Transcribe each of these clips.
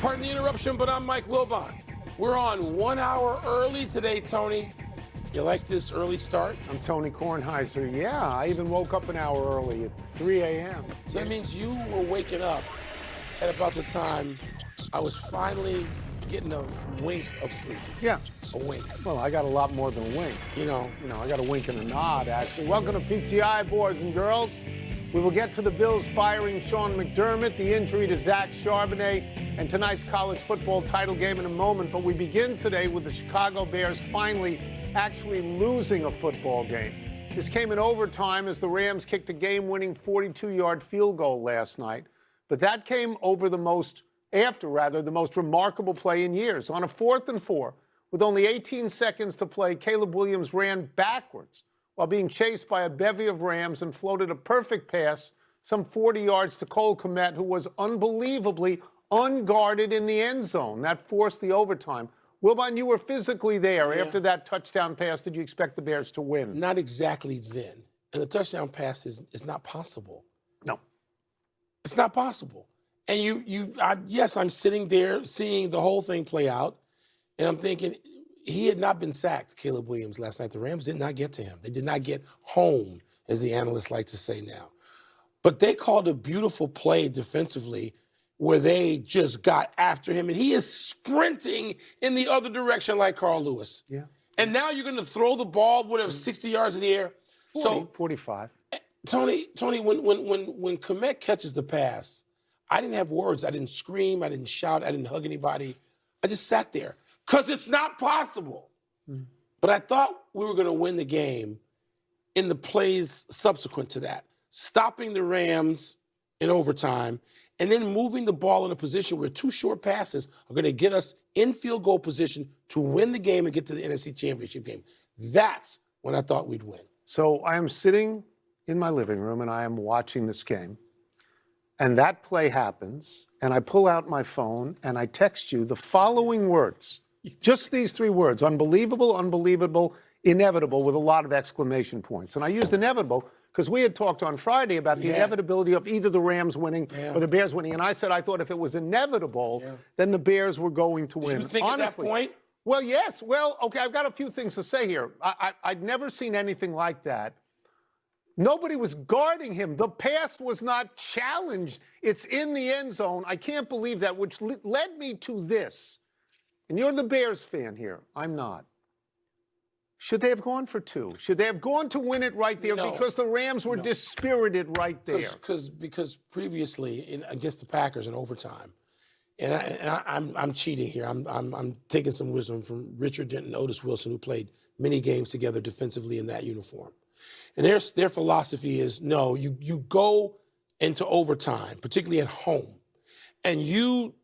Pardon the interruption, but I'm Mike Wilbon. We're on 1 hour early today, Tony. You like this early start? I'm Tony Kornheiser. Yeah, I even woke up an hour early at 3 a.m. So that means you were waking up at about the time I was finally getting a wink of sleep. Yeah. A wink. Well, I got a lot more than a wink. You know, I got a wink and a nod, actually. Welcome to PTI, boys and girls. We will get to the Bills firing Sean McDermott, the injury to Zach Charbonnet, and tonight's college football title game in a moment. But we begin today with the Chicago Bears finally actually losing a football game. This came in overtime as the Rams kicked a game-winning 42-yard field goal last night. But that came over the most remarkable play in years. On a 4th and 4, with only 18 seconds to play, Caleb Williams ran backwards while being chased by a bevy of Rams and floated a perfect pass some 40 yards to Cole Kmet, who was unbelievably unguarded in the end zone. That forced the overtime. Wilbon, you were physically there. Yeah. After that touchdown pass, did you expect the Bears to win? Not exactly then. And the touchdown pass is not possible. No. It's not possible. And yes, I'm sitting there seeing the whole thing play out, and I'm thinking, he had not been sacked, Caleb Williams, last night. The Rams did not get to him. They did not get home, as the analysts like to say now. But they called a beautiful play defensively where they just got after him, and he is sprinting in the other direction like Carl Lewis. Yeah. And now you're going to throw the ball, whatever, 60 yards in the air? 45. Tony, when Kmet catches the pass, I didn't have words. I didn't scream. I didn't shout. I didn't hug anybody. I just sat there. Because it's not possible. But I thought we were going to win the game in the plays subsequent to that, stopping the Rams in overtime and then moving the ball in a position where 2 short passes are going to get us in field goal position to win the game and get to the NFC Championship game. That's when I thought we'd win. So I am sitting in my living room and I am watching this game. And that play happens, and I pull out my phone and I text you the following words. Just these 3 words: unbelievable, unbelievable, inevitable, with a lot of exclamation points. And I used inevitable because we had talked on Friday about the inevitability of either the Rams winning or the Bears winning. And I said I thought if it was inevitable, then the Bears were going to win. Did you think honestly, at that point? Well, yes. Well, okay, I've got a few things to say here. I'd never seen anything like that. Nobody was guarding him. The pass was not challenged. It's in the end zone. I can't believe that, which led me to this. And you're the Bears fan here. I'm not. Should they have gone for 2? Should they have gone to win it right there? No. Because the Rams were dispirited right there. Because previously against the Packers in overtime, and I'm cheating here. I'm taking some wisdom from Richard Denton, Otis Wilson, who played many games together defensively in that uniform. And their philosophy is, no, you go into overtime, particularly at home, and you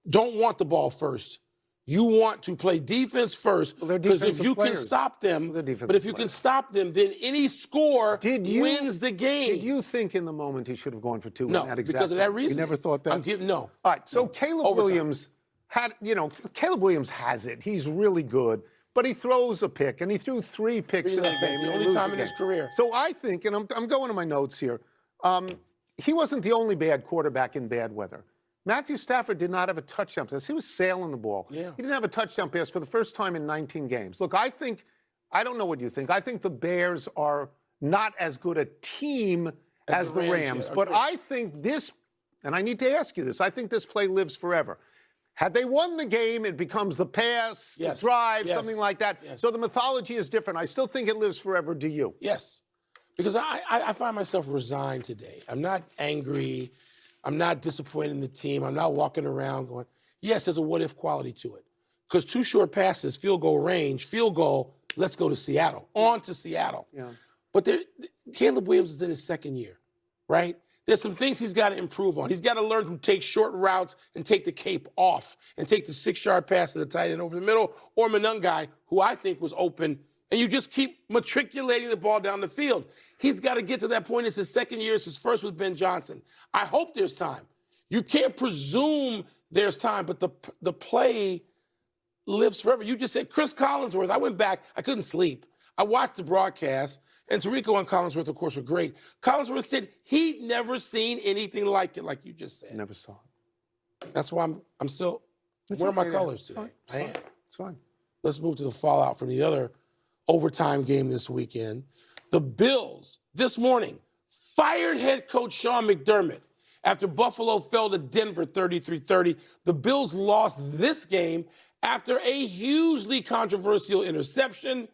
don't want the ball first. You want to play defense first, because if you can stop them, but if you can stop them, then any score wins the game. Did you think in the moment he should have gone for 2? No, because of that reason. You never thought that? No. All right, so Caleb Williams Caleb Williams has it. He's really good. But he throws a pick, and he threw 3 picks in the game. The only time in his career. So I think, and I'm going to my notes here, he wasn't the only bad quarterback in bad weather. Matthew Stafford did not have a touchdown pass. He was sailing the ball. Yeah. He didn't have a touchdown pass for the first time in 19 games. Look, I don't know what you think. I think the Bears are not as good a team as the Rams. But I think this, and I need to ask you this, I think this play lives forever. Had they won the game, it becomes the pass, the drive, something like that. Yes. So the mythology is different. I still think it lives forever. Do you? Yes. Because I find myself resigned today. I'm not angry. I'm not disappointed in the team. I'm not walking around going, yes, there's a what-if quality to it. Because 2 short passes, field goal range, field goal, let's go to Seattle. On to Seattle. Yeah. But Caleb Williams is in his 2nd year, right? There's some things he's got to improve on. He's got to learn to take short routes and take the cape off and take the 6-yard pass to the tight end over the middle, or Monangai, who I think was open, and you just keep matriculating the ball down the field. He's got to get to that point. It's his 2nd year. It's his first with Ben Johnson. I hope there's time. You can't presume there's time, but the play lives forever. You just said Chris Collinsworth. I went back. I couldn't sleep. I watched the broadcast, and Tirico and Collinsworth, of course, were great. Collinsworth said he'd never seen anything like it, like you just said. Never saw it. That's why I'm still wearing my colors today. I am. It's fine. Let's move to the fallout from the other overtime game this weekend. The Bills, this morning, fired head coach Sean McDermott after Buffalo fell to Denver 33-30. The Bills lost this game after a hugely controversial interception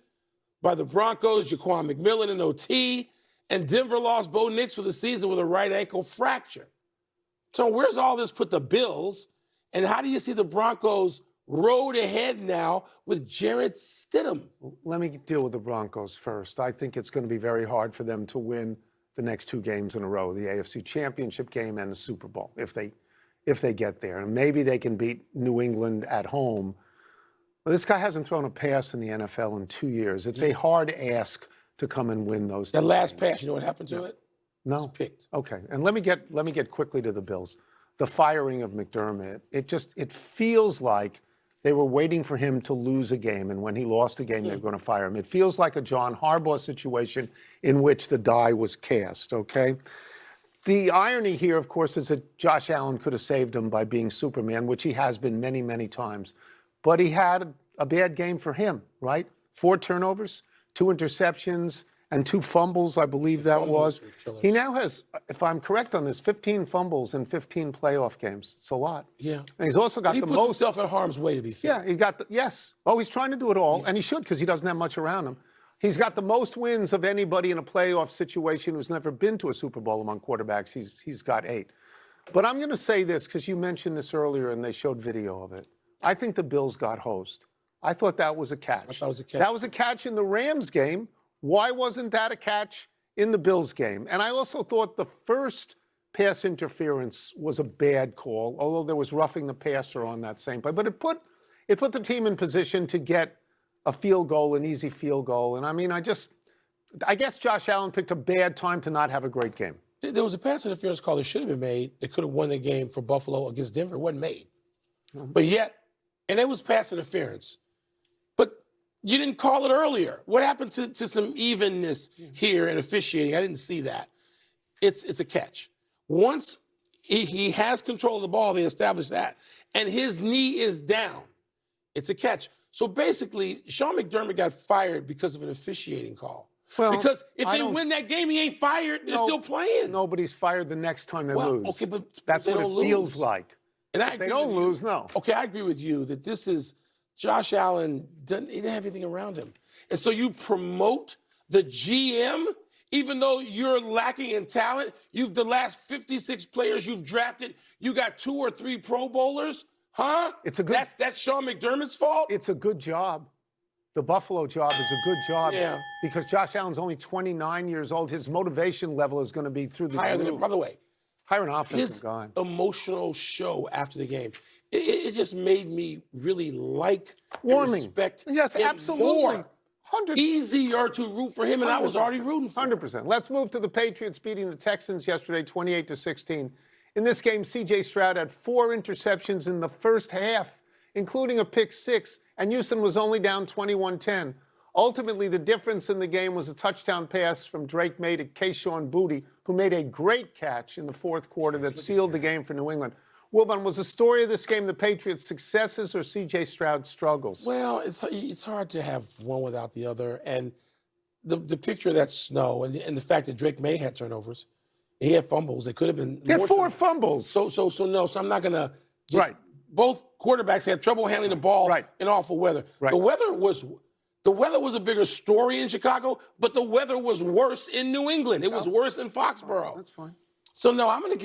by the Broncos, Jaquan McMillan in OT, and Denver lost Bo Nix for the season with a right ankle fracture. So where's all this put the Bills, and how do you see the Broncos road ahead now with Jarrett Stidham? Let me deal with the Broncos first. I think it's going to be very hard for them to win the next 2 games in a row, the AFC Championship game and the Super Bowl, if they get there. And maybe they can beat New England at home. But this guy hasn't thrown a pass in the NFL in 2 years. It's a hard ask to come and win those. That last pass, you know what happened to it? No. It was picked. Okay. And let me get quickly to the Bills. The firing of McDermott, it feels like they were waiting for him to lose a game, and when he lost a game, they were going to fire him. It feels like a John Harbaugh situation in which the die was cast, okay? The irony here, of course, is that Josh Allen could have saved him by being Superman, which he has been many, many times. But he had a bad game for him, right? 4 turnovers, 2 interceptions, and 2 fumbles, I believe that was. He now has, if I'm correct on this, 15 fumbles in 15 playoff games. It's a lot. Yeah. And he's also got he the puts most. himself in harm's way, to be fair. Yeah, he got the, yes. Oh, he's trying to do it all, and he should because he doesn't have much around him. He's got the most wins of anybody in a playoff situation who's never been to a Super Bowl among quarterbacks. He's got 8. But I'm going to say this because you mentioned this earlier and they showed video of it. I think the Bills got hosed. I thought that was a catch. I thought it was a catch. That was a catch in the Rams game. Why wasn't that a catch in the Bills game? And I also thought the first pass interference was a bad call, although there was roughing the passer on that same play. But it put the team in position to get a field goal, an easy field goal. And I mean, I guess Josh Allen picked a bad time to not have a great game. There was a pass interference call that should have been made. They could have won the game for Buffalo against Denver. It wasn't made. But yet, and it was pass interference. But you didn't call it earlier. What happened to some evenness here in officiating? I didn't see that. It's a catch. Once he has control of the ball, they establish that, and his knee is down, it's a catch. So basically, Sean McDermott got fired because of an officiating call. Well, because if they win that game, he ain't fired. They're still playing. Nobody's fired the next time they lose. Okay, but that's what it feels like. And if they don't lose, no. Okay, I agree with you that this is Josh Allen. He didn't have anything around him, and so you promote the GM, even though you're lacking in talent. The last 56 players you've drafted, you got 2 or 3 Pro Bowlers, huh? It's a good. That's Sean McDermott's fault. It's a good job. The Buffalo job is a good job. Yeah. Because Josh Allen's only 29 years old. His motivation level is going to be through the higher roof. than, by the way, hire an offensive his guy. Emotional show after the game. It just made me really like Warming. and respect Yes, him absolutely. more. 100%. Easier to root for him, and I was already rooting for him. 100%. Let's move to the Patriots beating the Texans yesterday, 28-16. In this game, C.J. Stroud had 4 interceptions in the first half, including a pick 6, and Houston was only down 21-10. Ultimately, the difference in the game was a touchdown pass from Drake May to Kayshon Boutte, who made a great catch in the fourth quarter that sealed the game for New England. Wilbon, was the story of this game the Patriots' successes or C.J. Stroud's struggles? Well, it's hard to have one without the other. And the picture of that snow and the fact that Drake May had turnovers, he had fumbles. They could have been He had more 4 fumbles. So I'm not going to just Right. Both quarterbacks had trouble handling the ball in awful weather. Right. The weather was a bigger story in Chicago, but the weather was worse in New England. It was worse in Foxborough. That's fine. So no, I'm going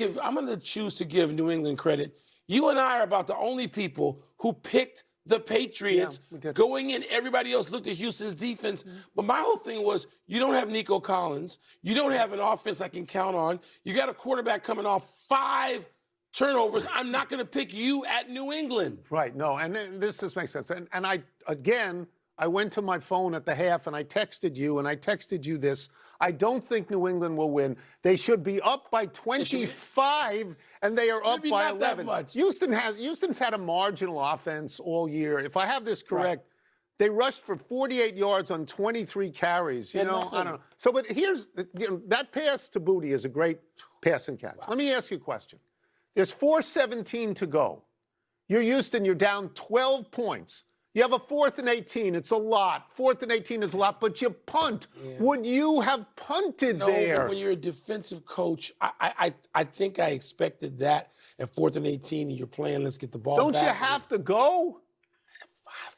to choose to give New England credit. You and I are about the only people who picked the Patriots going in. Everybody else looked at Houston's defense. But my whole thing was, you don't have Nico Collins. You don't have an offense I can count on. You got a quarterback coming off 5 turnovers. I'm not going to pick you at New England. Right. No, and this just makes sense. And I went to my phone at the half and I texted you this. I don't think New England will win. They should be up by 25, and they are up Maybe by not 11. that much. Houston's had a marginal offense all year. If I have this correct, they rushed for 48 yards on 23 carries. I don't know. So, but here's that pass to Boutte is a great passing catch. Wow. Let me ask you a question. There's 4:17 to go. You're Houston, you're down 12 points. You have a 4th and 18. It's a lot. 4th and 18 is a lot, but you punt. Yeah. Would you have punted there? No, when you're a defensive coach, I think I expected that at 4th and 18 and you're playing, let's get the ball Don't back. you have to go?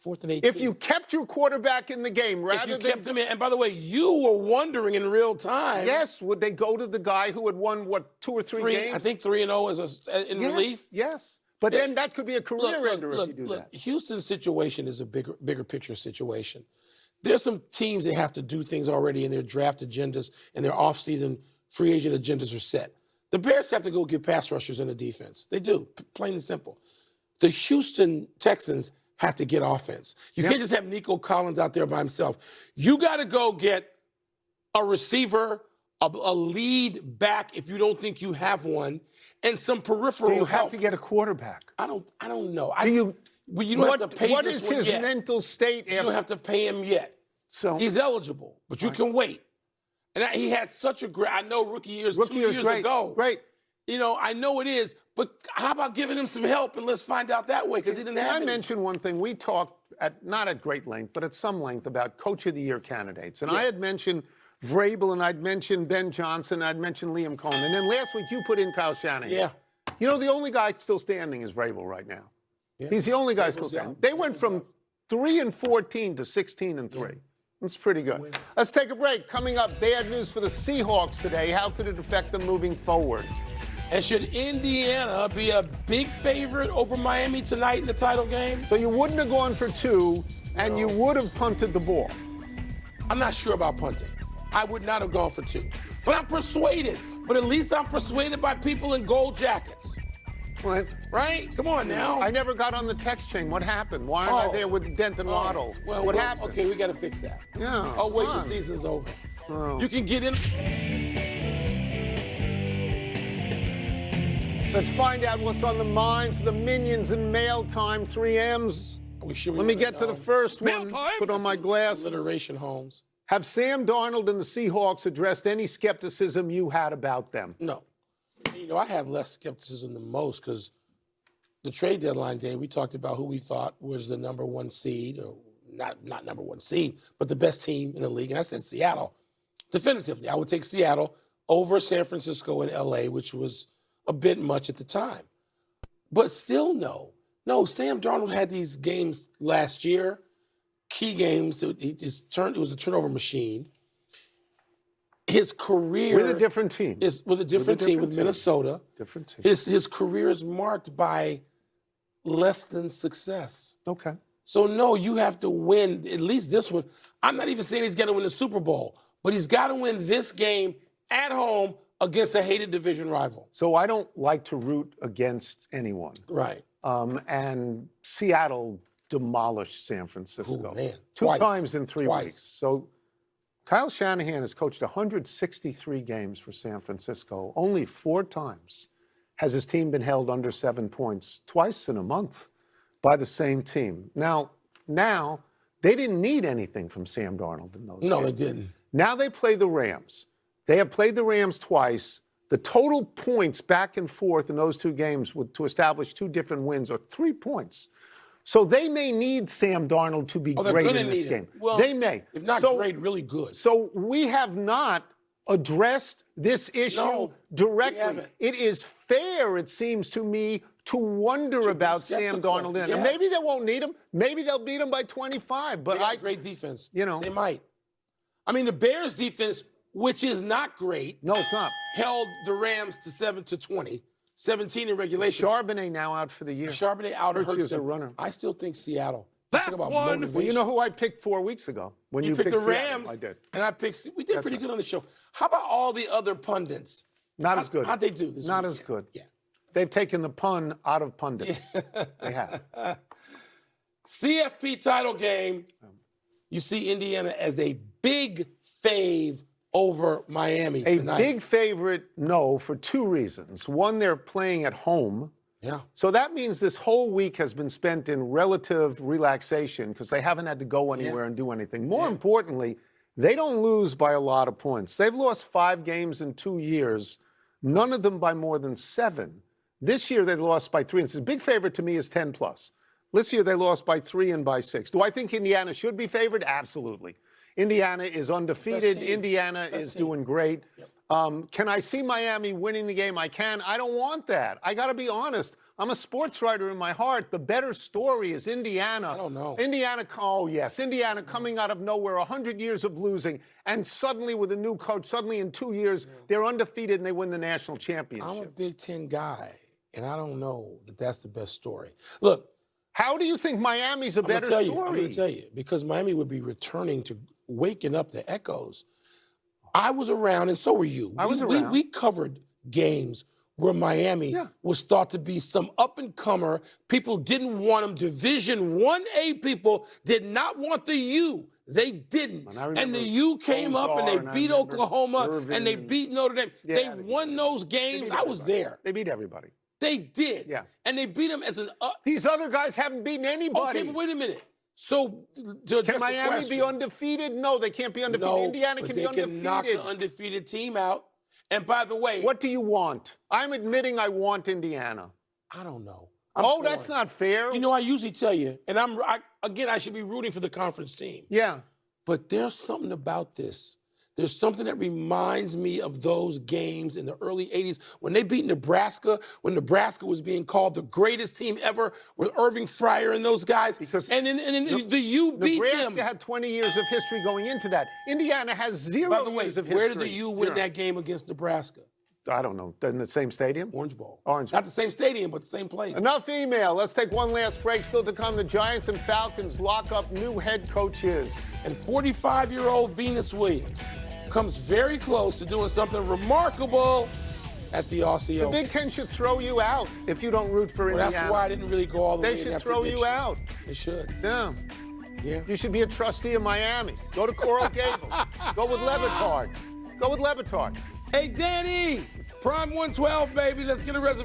4th and 18. If you kept your quarterback in the game, rather if you than kept him in, and by the way, you were wondering in real time. Yes, would they go to the guy who had won, what, 2 or 3 games? I think 3-0 is in relief. Yes. But then that could be a career ender if you do that. Houston's situation is a bigger picture situation. There's some teams that have to do things already in their draft agendas and their offseason free agent agendas are set. The Bears have to go get pass rushers in the defense. They do, plain and simple. The Houston Texans have to get offense. You can't just have Nico Collins out there by himself. You got to go get a receiver, a lead back if you don't think you have one, and some peripheral help. Do you have help. To get a quarterback? I don't know. You don't have to pay what this is one his yet. mental state? You don't have to pay him yet. So he's eligible, but you can wait. And he has such a great. I know rookie years 2 years ago. Great. I know it is, but how about giving him some help and let's find out that way because he didn't have. I mentioned one thing. We talked not at great length, but at some length about Coach of the Year candidates, and I had mentioned Vrabel, and I'd mentioned Ben Johnson, and I'd mentioned Liam Cohen, and then last week you put in Kyle Shanahan. Yeah. The only guy still standing is Vrabel right now. Yeah. He's the only guy still standing. They went from 3-14 to 16-3. Yeah. That's pretty good. Let's take a break. Coming up, bad news for the Seahawks today. How could it affect them moving forward? And should Indiana be a big favorite over Miami tonight in the title game? So you wouldn't have gone for 2, and you would have punted the ball. I'm not sure about punting. I would not have gone for 2. But I'm persuaded. But at least I'm persuaded by people in gold jackets. Right? Come on now. I never got on the text chain. What happened? Why aren't I there with Denton Waddle? What happened? Okay, we got to fix that. Yeah. Oh, wait, the season's over. Oh. You can get in. Let's find out what's on the minds of the minions in mail time, 3Ms. Let me get to the first one. Put on my glasses. Alliteration, Holmes. Have Sam Darnold and the Seahawks addressed any skepticism you had about them? No. I have less skepticism than most because the trade deadline day, we talked about who we thought was the number 1 seed, or not number 1 seed, but the best team in the league. And I said Seattle. Definitively, I would take Seattle over San Francisco and LA, which was a bit much at the time. But still, no. No, Sam Darnold had these games last year, key games. It was a turnover machine. His career with a different team with Minnesota. Different team. His career is marked by less than success. Okay. So no, you have to win at least this one. I'm not even saying he's got to win the Super Bowl, but he's got to win this game at home against a hated division rival. So I don't like to root against anyone. Right. And Seattle demolished San Francisco. Ooh, man. 2 times in 3 Twice. weeks. So Kyle Shanahan has coached 163 games for San Francisco. Only 4 times has his team been held under 7 points, twice in a month by the same team. Now they didn't need anything from Sam Darnold in those games. No, they didn't. Now they play the Rams. They have played the Rams twice. The total points back and forth in those 2 games to establish 2 different wins are 3 points. So they may need Sam Darnold to be great in this game. Well, they may. If not great, really good. So we have not addressed this issue directly. It is fair, it seems to me, to wonder about Sam Darnold. Yes. And maybe they won't need him. Maybe they'll beat him by 25. But they got great defense. They might. I mean, the Bears' defense, which is not great. No, it's not. Held the Rams to 7-20. 17 in regulation. Charbonnet now out for the year. Charbonnet out hurts a runner. I still think Seattle. That's one. Well, you know who I picked 4 weeks ago? When you picked the Seattle. Rams. I did. And we did pretty good on the show. How about all the other pundits? Not as good. How'd they do this Not weekend? as good. Yeah. They've taken the pun out of pundits. They have. CFP title game. You see Indiana as a big fave over Miami tonight. A big favorite, no, for 2 reasons. One, they're playing at home. Yeah. So that means this whole week has been spent in relative relaxation because they haven't had to go anywhere and do anything. More importantly, they don't lose by a lot of points. They've lost 5 games in 2 years, none of them by more than 7. This year they lost by 3. And it's a big favorite to me is 10+. This year they lost by 3 and by 6. Do I think Indiana should be favored? Absolutely. Indiana is undefeated. Indiana is doing great. Yep. Can I see Miami winning the game? I can. I don't want that. I got to be honest. I'm a sports writer in my heart. The better story is Indiana. I don't know. Indiana, oh, yes. Indiana coming out of nowhere, 100 years of losing, and suddenly with a new coach, suddenly in 2 years, they're undefeated and they win the national championship. I'm a Big Ten guy, and I don't know that that's the best story. Look. How do you think Miami's a better story? I'm going to tell you, because Miami would be returning to waking up the echoes. I was around, and so were you. I was around. We covered games where Miami was thought to be some up-and-comer. People didn't want them. Division 1A people did not want the U. They didn't. And the U came up, and they beat Oklahoma, and they beat Notre Dame. They won those games. I was there. They beat everybody. They did. Yeah. And they beat them as an... These other guys haven't beaten anybody. Okay, but wait a minute. So, can Miami be undefeated? No, they can't be undefeated. No, Indiana can be undefeated. They can knock the undefeated team out. And by the way... What do you want? I'm admitting I want Indiana. I don't know. That's not fair. You know, I usually tell you, and I should be rooting for the conference team. Yeah. But there's something about this. There's something that reminds me of those games in the early 80s when they beat Nebraska, when Nebraska was being called the greatest team ever with Irving Fryer and those guys. And the U beat them. Nebraska had 20 years of history going into that. Indiana has 0 years of history. Where did the U win that game against Nebraska? I don't know. In the same stadium? Orange Bowl. Orange Bowl. Not the same stadium, but the same place. Enough email. Let's take one last break. Still to come, the Giants and Falcons lock up new head coaches. And 45-year-old Venus Williams comes very close to doing something remarkable at the Aussie Open. The Big Ten should throw you out if you don't root for Indiana. That's why I didn't really go all the way in that They should throw you out. They should. Yeah. Yeah. You should be a trustee of Miami. Go to Coral Gables. Go with Levitard. Go with Levitard. Hey, Danny, Prime 112, baby. Let's get a reservation.